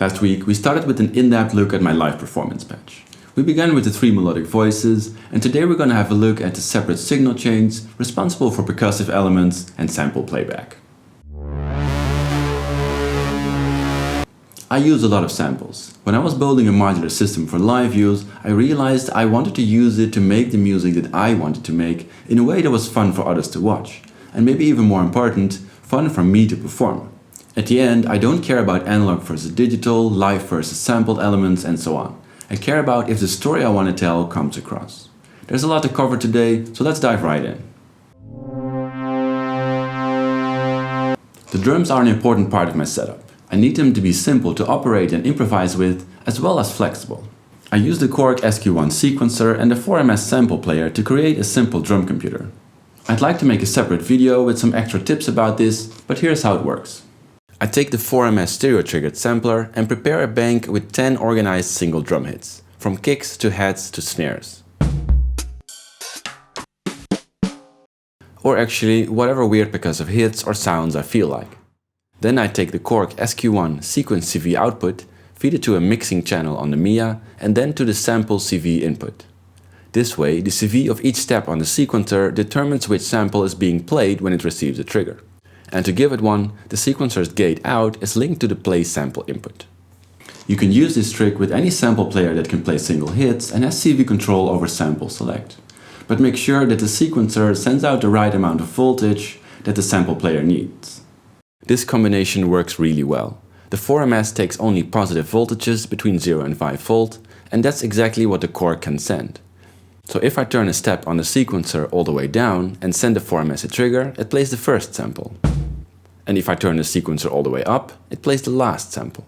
Last week, we started with an in-depth look at my live performance patch. We began with the 3 melodic voices, and today we're going to have a look at the separate signal chains responsible for percussive elements and sample playback. I use a lot of samples. When I was building a modular system for live use, I realized I wanted to use it to make the music that I wanted to make in a way that was fun for others to watch, and maybe even more important, fun for me to perform. At the end, I don't care about analog versus digital, live versus sampled elements, and so on. I care about if the story I want to tell comes across. There's a lot to cover today, so let's dive right in. The drums are an important part of my setup. I need them to be simple to operate and improvise with, as well as flexible. I use the Korg SQ1 sequencer and the 4MS sample player to create a simple drum computer. I'd like to make a separate video with some extra tips about this, but here's how it works. I take the 4MS stereo-triggered sampler and prepare a bank with 10 organized single drum hits, from kicks to heads to snares. Or actually, whatever weird percussive hits or sounds I feel like. Then I take the Korg SQ1 sequence CV output, feed it to a mixing channel on the Mia, and then to the sample CV input. This way, the CV of each step on the sequencer determines which sample is being played when it receives a trigger. And to give it one, the sequencer's gate out is linked to the play sample input. You can use this trick with any sample player that can play single hits and has CV control over sample select. But make sure that the sequencer sends out the right amount of voltage that the sample player needs. This combination works really well. The 4MS takes only positive voltages between 0 and 5 volt, and that's exactly what the Korg can send. So if I turn a step on the sequencer all the way down and send the 4MS a trigger, it plays the first sample. And if I turn the sequencer all the way up, it plays the last sample.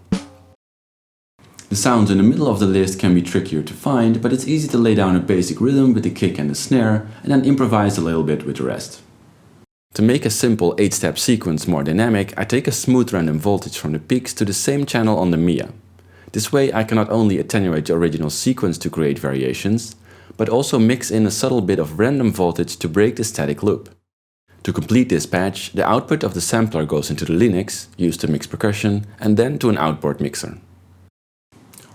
The sounds in the middle of the list can be trickier to find, but it's easy to lay down a basic rhythm with the kick and the snare, and then improvise a little bit with the rest. To make a simple 8-step sequence more dynamic, I take a smooth random voltage from the peaks to the same channel on the Mia. This way I can not only attenuate the original sequence to create variations, but also mix in a subtle bit of random voltage to break the static loop. To complete this patch, the output of the sampler goes into the Linux, used to mix percussion, and then to an outboard mixer.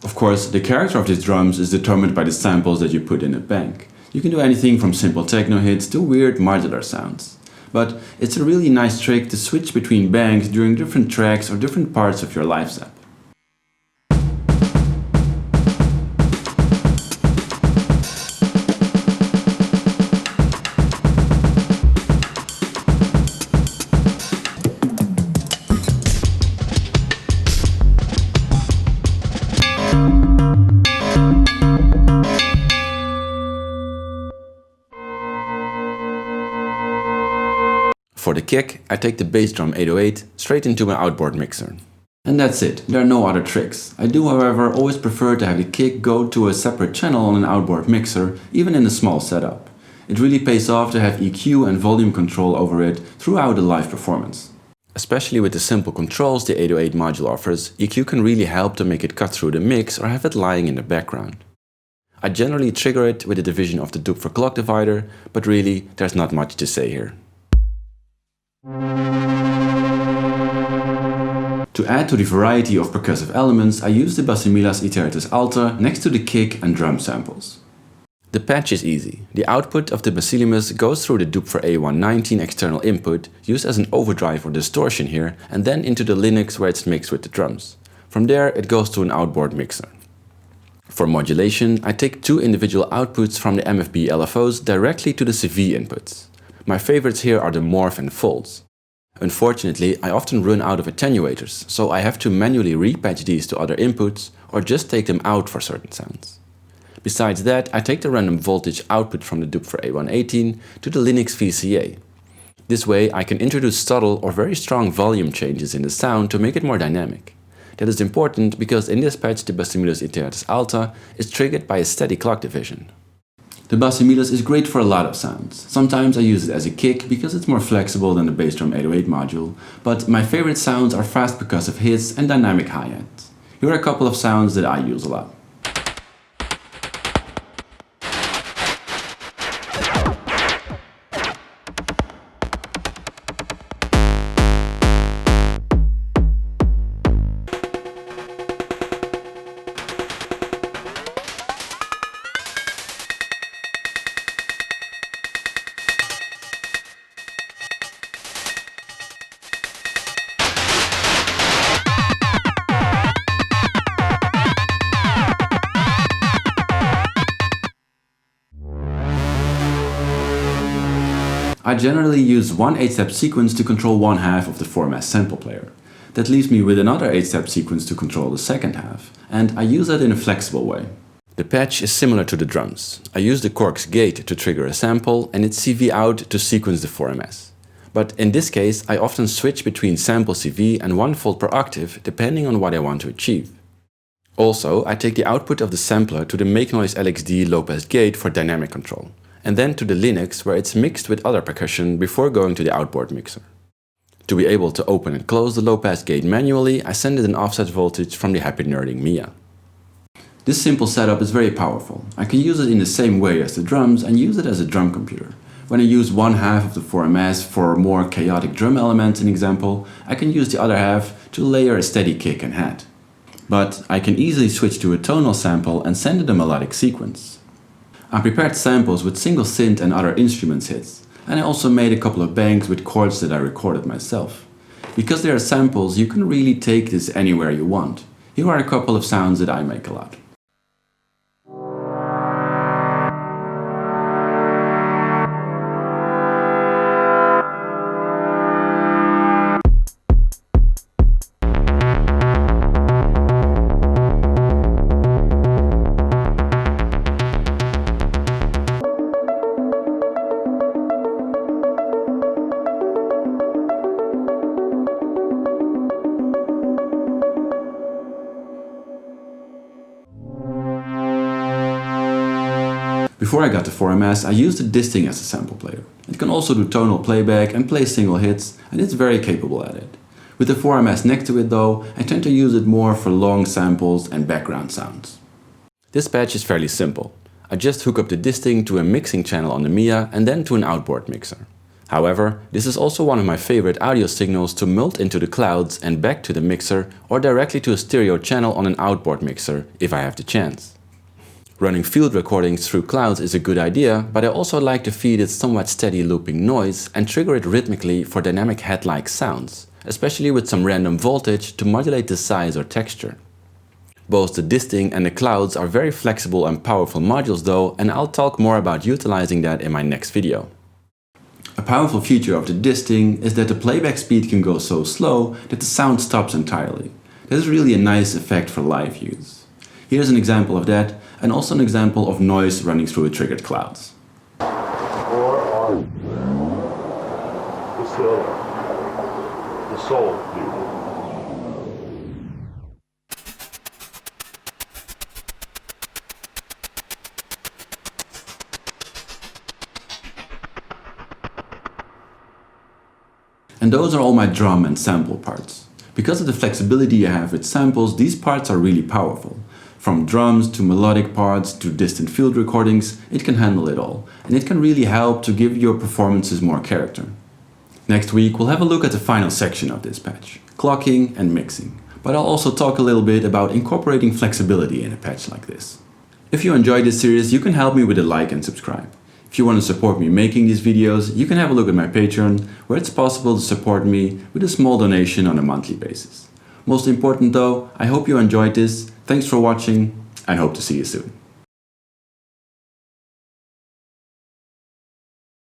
Of course, the character of these drums is determined by the samples that you put in a bank. You can do anything from simple techno hits to weird modular sounds. But it's a really nice trick to switch between banks during different tracks or different parts of your live set. For the kick, I take the bass drum 808 straight into my outboard mixer. And that's it, there are no other tricks. I do, however, always prefer to have the kick go to a separate channel on an outboard mixer, even in a small setup. It really pays off to have EQ and volume control over it throughout a live performance. Especially with the simple controls the 808 module offers, EQ can really help to make it cut through the mix or have it lying in the background. I generally trigger it with a division of the dupe for clock divider, but really, there's not much to say here. To add to the variety of percussive elements, I use the Bassimilas Iteratus Alta next to the kick and drum samples. The patch is easy. The output of the Bassilimus goes through the dupe for A119 external input, used as an overdrive or distortion here, and then into the Linux where it's mixed with the drums. From there it goes to an outboard mixer. For modulation, I take 2 individual outputs from the MFB LFOs directly to the CV inputs. My favorites here are the morph and folds. Unfortunately, I often run out of attenuators, so I have to manually repatch these to other inputs or just take them out for certain sounds. Besides that, I take the random voltage output from the dupe for A118 to the Linux VCA. This way I can introduce subtle or very strong volume changes in the sound to make it more dynamic. That is important because in this patch the Bassimilas Iteratus Alta is triggered by a steady clock division. The Bassimilas is great for a lot of sounds. Sometimes I use it as a kick because it's more flexible than the bass drum 808 module, but my favorite sounds are fast percussive hits and dynamic hi-hats. Here are a couple of sounds that I use a lot. I generally use one 8-step sequence to control one half of the 4-mass sample player. That leaves me with another 8-step sequence to control the second half, and I use that in a flexible way. The patch is similar to the drums. I use the Korg's gate to trigger a sample and its CV out to sequence the 4ms. But in this case, I often switch between sample CV and 1 volt per octave depending on what I want to achieve. Also, I take the output of the sampler to the Make Noise LXD low-pass gate for dynamic control, and then to the Linux where it's mixed with other percussion before going to the outboard mixer. To be able to open and close the low-pass gate manually, I send it an offset voltage from the Happy Nerding Mia. This simple setup is very powerful. I can use it in the same way as the drums and use it as a drum computer. When I use one half of the 4ms for more chaotic drum elements, in example, I can use the other half to layer a steady kick and hat. But I can easily switch to a tonal sample and send it a melodic sequence. I prepared samples with single synth and other instruments hits, and I also made a couple of banks with chords that I recorded myself. Because they are samples, you can really take this anywhere you want. Here are a couple of sounds that I make a lot. Before I got to 4ms, I used the disting as a sample player. It can also do tonal playback and play single hits, and it's very capable at it. With the 4ms next to it though, I tend to use it more for long samples and background sounds. This patch is fairly simple. I just hook up the disting to a mixing channel on the Mia and then to an outboard mixer. However, this is also one of my favorite audio signals to mult into the clouds and back to the mixer or directly to a stereo channel on an outboard mixer if I have the chance. Running field recordings through clouds is a good idea, but I also like to feed it somewhat steady looping noise and trigger it rhythmically for dynamic head-like sounds, especially with some random voltage to modulate the size or texture. Both the disting and the clouds are very flexible and powerful modules though, and I'll talk more about utilizing that in my next video. A powerful feature of the disting is that the playback speed can go so slow that the sound stops entirely. That is really a nice effect for live use. Here's an example of that, and also an example of noise running through the triggered clouds. Or on the soul view. And those are all my drum and sample parts. Because of the flexibility you have with samples, these parts are really powerful. From drums to melodic parts to distant field recordings, it can handle it all, and it can really help to give your performances more character. Next week we'll have a look at the final section of this patch, clocking and mixing, but I'll also talk a little bit about incorporating flexibility in a patch like this. If you enjoyed this series, you can help me with a like and subscribe. If you want to support me making these videos, you can have a look at my Patreon, where it's possible to support me with a small donation on a monthly basis. Most important though, I hope you enjoyed this. Thanks for watching and hope to see you soon.